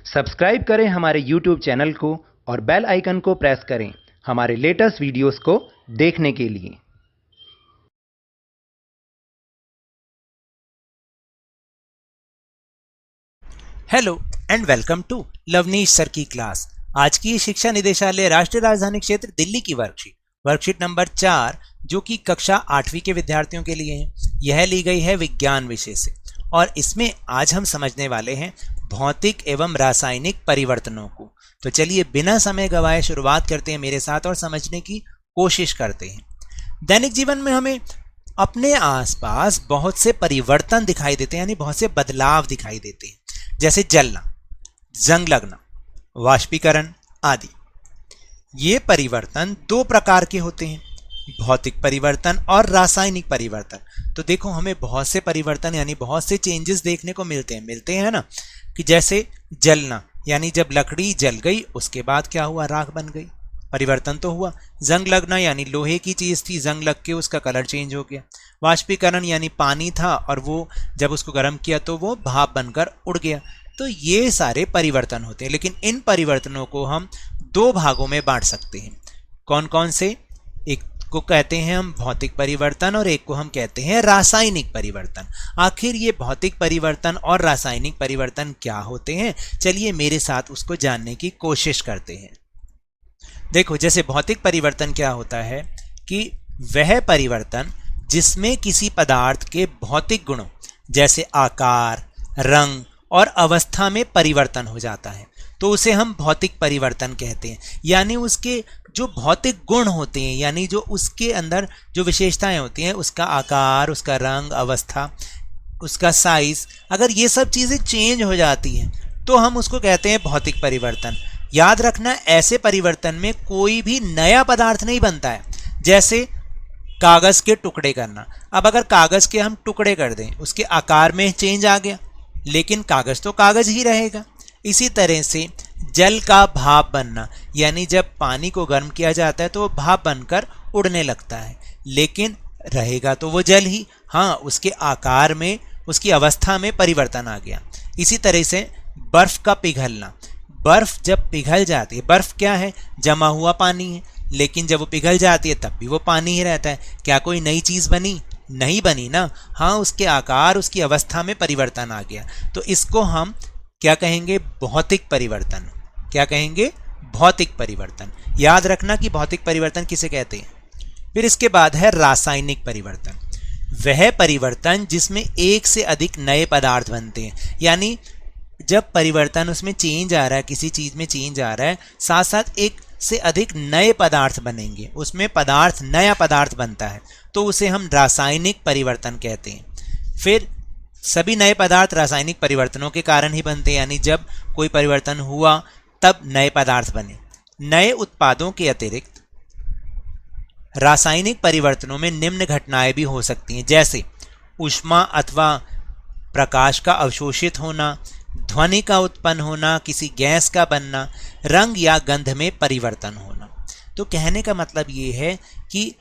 Subscribe करें हमारे YouTube channel को और बेल आइकन को प्रेस करें हमारे लेटेस्ट वीडियोस को देखने के लिए। Hello and welcome to Lavneesh sir की क्लास। आज की शिक्षा निदेशालय राष्ट्रीय राजधानी क्षेत्र दिल्ली की वर्कशीट नंबर 4 जो कि कक्षा 8वीं के विद्यार्थियों के लिए है, यह ली गई है विज्ञान विषय से और इसमें आज हम समझने वाले हैं भौतिक एवं रासायनिक परिवर्तनों को। तो चलिए बिना समय गवाए शुरुआत करते हैं मेरे साथ और समझने की कोशिश करते हैं। दैनिक जीवन में हमें अपने आसपास बहुत से परिवर्तन दिखाई देते हैं, यानी बहुत से बदलाव दिखाई देते हैं, जैसे जलना, जंग लगना, वाष्पीकरण आदि। ये परिवर्तन दो प्रकार के होते हैं, भौतिक परिवर्तन और रासायनिक परिवर्तन। तो देखो हमें बहुत से परिवर्तन यानी बहुत से चेंजेस देखने को मिलते हैं ना, कि जैसे जलना यानी जब लकड़ी जल गई उसके बाद क्या हुआ, राख बन गई, परिवर्तन तो हुआ। जंग लगना यानी लोहे की चीज थी, जंग लग के उसका कलर चेंज हो गया। वाष्पीकरण यानी पानी था और वो जब उसको गर्म किया तो वो भाप बनकर उड़ गया। तो ये सारे परिवर्तन होते हैं, लेकिन इन परिवर्तनों को हम दो भागों में बांट सकते हैं। कौन कौन से? एक को कहते हैं हम भौतिक परिवर्तन और एक को हम कहते हैं रासायनिक परिवर्तन। आखिर ये भौतिक परिवर्तन और रासायनिक परिवर्तन क्या होते हैं, चलिए मेरे साथ उसको जानने की कोशिश करते हैं। देखो, जैसे भौतिक परिवर्तन क्या होता है कि वह परिवर्तन जिसमें किसी पदार्थ के भौतिक गुणों जैसे आकार, रंग और अवस्था में परिवर्तन हो जाता है, तो उसे हम भौतिक परिवर्तन कहते हैं। यानी उसके जो भौतिक गुण होते हैं, यानी जो उसके अंदर जो विशेषताएं होती हैं, उसका आकार, उसका रंग, अवस्था, उसका साइज, अगर ये सब चीजें चेंज हो जाती हैं तो हम उसको कहते हैं भौतिक परिवर्तन। याद रखना, ऐसे परिवर्तन में कोई भी नया पदार्थ नहीं बनता है। जैसे कागज के टुकड़े करना, अब अगर कागज के हम टुकड़े कर दें, उसके आकार में चेंज आ गया, लेकिन कागज तो कागज ही रहेगा। इसी तरह से जल का भाप बनना, यानी जब पानी को गर्म किया जाता है तो वो भाप बनकर उड़ने लगता है, लेकिन रहेगा तो वो जल ही, हाँ उसके आकार में, उसकी अवस्था में परिवर्तन आ गया। इसी तरह से बर्फ का पिघलना, बर्फ जब पिघल जाती है, बर्फ क्या है, जमा हुआ पानी है, लेकिन जब वो पिघल जाती है तब भी वो पानी ही रहता है। क्या कोई नई चीज बनी? नहीं बनी ना, हाँ उसके आकार, उसकी अवस्था में परिवर्तन आ गया। तो इसको हम क्या कहेंगे? भौतिक परिवर्तन। क्या कहेंगे? भौतिक परिवर्तन। याद रखना कि भौतिक परिवर्तन किसे कहते हैं। फिर इसके बाद है रासायनिक परिवर्तन। वह परिवर्तन जिसमें एक से अधिक नए पदार्थ बनते हैं, यानी जब परिवर्तन उसमें चेंज आ रहा है, किसी चीज में चेंज आ रहा है, साथ साथ एक से अधिक नए पदार्थ बनेंगे, उसमें पदार्थ, नया पदार्थ बनता है, तो उसे हम रासायनिक परिवर्तन कहते हैं। फिर सभी नए पदार्थ रासायनिक परिवर्तनों के कारण ही बनते हैं, यानी जब कोई परिवर्तन हुआ तब नए पदार्थ बने। नए उत्पादों के अतिरिक्त रासायनिक परिवर्तनों में निम्न घटनाएं भी हो सकती हैं, जैसे ऊष्मा अथवा प्रकाश का अवशोषित होना, ध्वनि का उत्पन्न होना, किसी गैस का बनना, रंग या गंध में परिवर्तन होना। तो कहने का मतलब ये है कि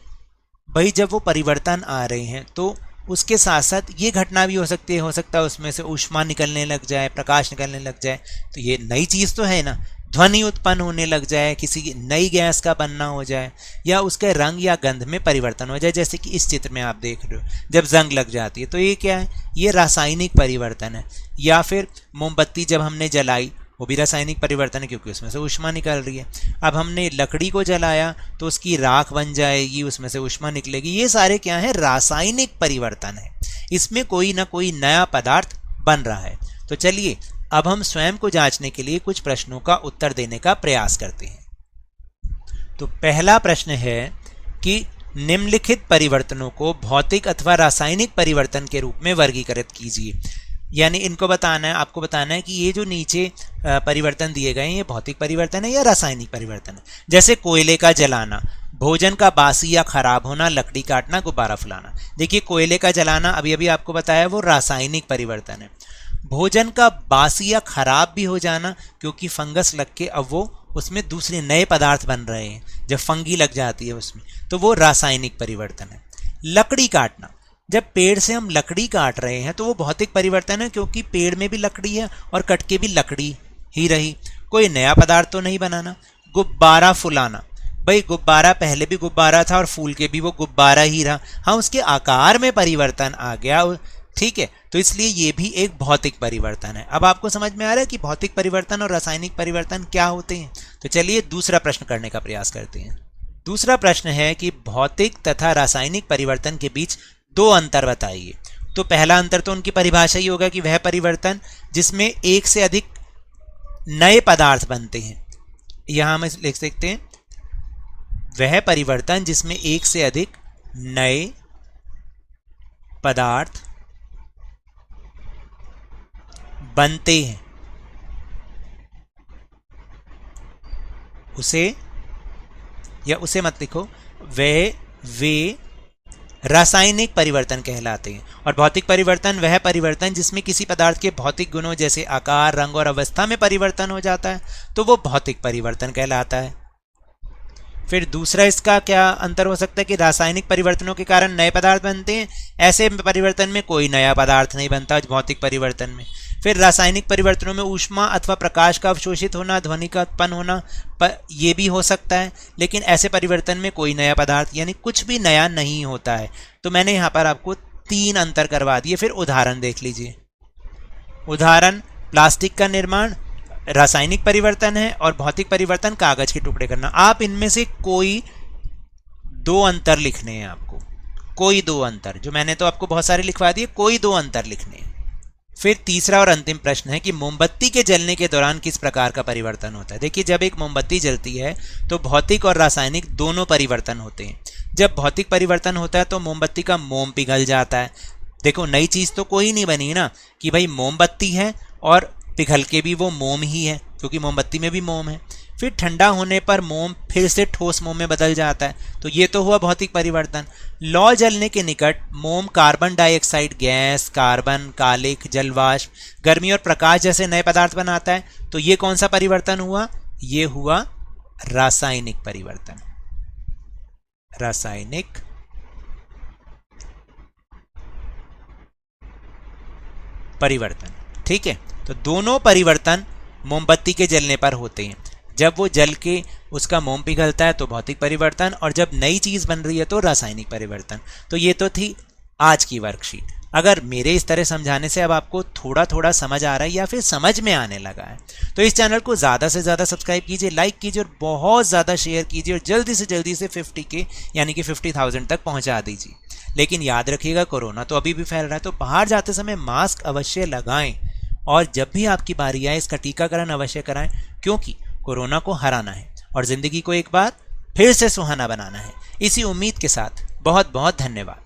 भाई जब वो परिवर्तन आ रहे हैं तो उसके साथ साथ ये घटना भी हो सकती है, उसमें से ऊष्मा निकलने लग जाए, प्रकाश निकलने लग जाए, तो ये नई चीज तो है ना। ध्वनि उत्पन्न होने लग जाए, किसी नई गैस का बनना हो जाए, या उसके रंग या गंध में परिवर्तन हो जाए, जैसे कि इस चित्र में आप देख रहे हो, जब जंग लग जाती है तो ये क्या है? ये रासायनिक परिवर्तन है। या फिर मोमबत्ती जब हमने जलाई, वो भी रासायनिक परिवर्तन है क्योंकि उसमें से ऊष्मा निकल रही है। अब हमने लकड़ी को जलाया तो उसकी राख बन जाएगी, उसमें से ऊष्मा निकलेगी। ये सारे क्या है? रासायनिक परिवर्तन है। इसमें कोई ना कोई नया पदार्थ बन रहा है। तो चलिए अब हम स्वयं को जांचने के लिए कुछ प्रश्नों का उत्तर देने का प्रयास करते हैं। तो पहला प्रश्न है कि निम्नलिखित परिवर्तनों को भौतिक अथवा रासायनिक परिवर्तन के रूप में वर्गीकृत कीजिए। यानी इनको बताना है, आपको बताना है कि ये जो नीचे परिवर्तन दिए गए हैं ये भौतिक परिवर्तन है या रासायनिक परिवर्तन है। जैसे कोयले का जलाना, भोजन का बासी या खराब होना, लकड़ी काटना, गुब्बारा फुलाना। देखिए कोयले का जलाना अभी अभी आपको बताया वो रासायनिक परिवर्तन है। भोजन का बासी या खराब भी हो जाना, क्योंकि फंगस लग के अब वो उसमें दूसरे नए पदार्थ बन रहे हैं, जब फंगी लग जाती है उसमें, तो वो रासायनिक परिवर्तन है। लकड़ी काटना, जब पेड़ से हम लकड़ी काट रहे हैं तो वो भौतिक परिवर्तन है, क्योंकि पेड़ में भी लकड़ी है और कट के भी लकड़ी ही रही। कोई नया पदार्थ तो नहीं बनाना। गुब्बारा फुलाना, भाई गुब्बारा पहले भी गुब्बारा था और फूल के भी वो गुब्बारा ही रहा, हाँ उसके आकार में परिवर्तन आ गया, ठीक है, तो इसलिए ये भी एक भौतिक परिवर्तन है। अब आपको समझ में आ रहा है कि भौतिक परिवर्तन और रासायनिक परिवर्तन क्या होते हैं। तो चलिए दूसरा प्रश्न करने का प्रयास करते हैं। दूसरा प्रश्न है कि भौतिक तथा रासायनिक परिवर्तन के बीच दो अंतर बताइए। तो पहला अंतर तो उनकी परिभाषा ही होगा कि वह परिवर्तन जिसमें एक से अधिक नए पदार्थ बनते हैं। यहां हम लिख सकते हैं वह परिवर्तन जिसमें एक से अधिक नए पदार्थ बनते हैं, उसे या उसे मत लिखो, वे रासायनिक परिवर्तन कहलाते हैं। और भौतिक परिवर्तन वह परिवर्तन जिसमें किसी पदार्थ के भौतिक गुणों जैसे आकार, रंग और अवस्था में परिवर्तन हो जाता है, तो वो भौतिक परिवर्तन कहलाता है। फिर दूसरा इसका क्या अंतर हो सकता है कि रासायनिक परिवर्तनों के कारण नए पदार्थ बनते हैं, ऐसे परिवर्तन में कोई नया पदार्थ नहीं बनता भौतिक परिवर्तन में। फिर रासायनिक परिवर्तनों में ऊष्मा अथवा प्रकाश का अवशोषित होना, ध्वनि का उत्पन्न होना ये भी हो सकता है, लेकिन ऐसे परिवर्तन में कोई नया पदार्थ यानी कुछ भी नया नहीं होता है। तो मैंने यहाँ पर आपको 3 अंतर करवा दिए। फिर उदाहरण देख लीजिए। उदाहरण, प्लास्टिक का निर्माण रासायनिक परिवर्तन है और भौतिक परिवर्तन कागज के टुकड़े करना। आप इनमें से कोई 2 अंतर लिखने हैं आपको, कोई 2 अंतर, जो मैंने तो आपको बहुत सारे लिखवा दिए, कोई 2 अंतर लिखने हैं। फिर तीसरा और अंतिम प्रश्न है कि मोमबत्ती के जलने के दौरान किस प्रकार का परिवर्तन होता है। देखिए, जब एक मोमबत्ती जलती है तो भौतिक और रासायनिक दोनों परिवर्तन होते हैं। जब भौतिक परिवर्तन होता है तो मोमबत्ती का मोम पिघल जाता है। देखो, नई चीज तो कोई नहीं बनी ना कि भाई मोमबत्ती है और पिघल के भी वो मोम ही है, क्योंकि मोमबत्ती में भी मोम है। फिर ठंडा होने पर मोम फिर से ठोस मोम में बदल जाता है, तो ये तो हुआ भौतिक परिवर्तन। लौ जलने के निकट मोम कार्बन डाइऑक्साइड गैस, कार्बन, कालिक, जलवाष्प, गर्मी और प्रकाश जैसे नए पदार्थ बनाता है, तो ये कौन सा परिवर्तन हुआ? ये हुआ रासायनिक परिवर्तन। रासायनिक परिवर्तन, ठीक है। तो दोनों परिवर्तन मोमबत्ती के जलने पर होते हैं। जब वो जल के उसका मोम पिघलता है तो भौतिक परिवर्तन, और जब नई चीज बन रही है तो रासायनिक परिवर्तन। तो ये तो थी आज की वर्कशीट। अगर मेरे इस तरह समझाने से अब आपको थोड़ा थोड़ा समझ आ रहा है या फिर समझ में आने लगा है, तो इस चैनल को ज़्यादा से ज़्यादा सब्सक्राइब कीजिए, लाइक कीजिए और बहुत ज़्यादा शेयर कीजिए और जल्दी से 50K यानी कि 50,000 तक पहुंचा दीजिए। लेकिन याद रखिएगा, कोरोना तो अभी भी फैल रहा है, तो बाहर जाते समय मास्क अवश्य लगाएं और जब भी आपकी बारी आए इसका टीकाकरण अवश्य कराएं, क्योंकि कोरोना को हराना है और जिंदगी को एक बार फिर से सुहाना बनाना है। इसी उम्मीद के साथ बहुत बहुत धन्यवाद।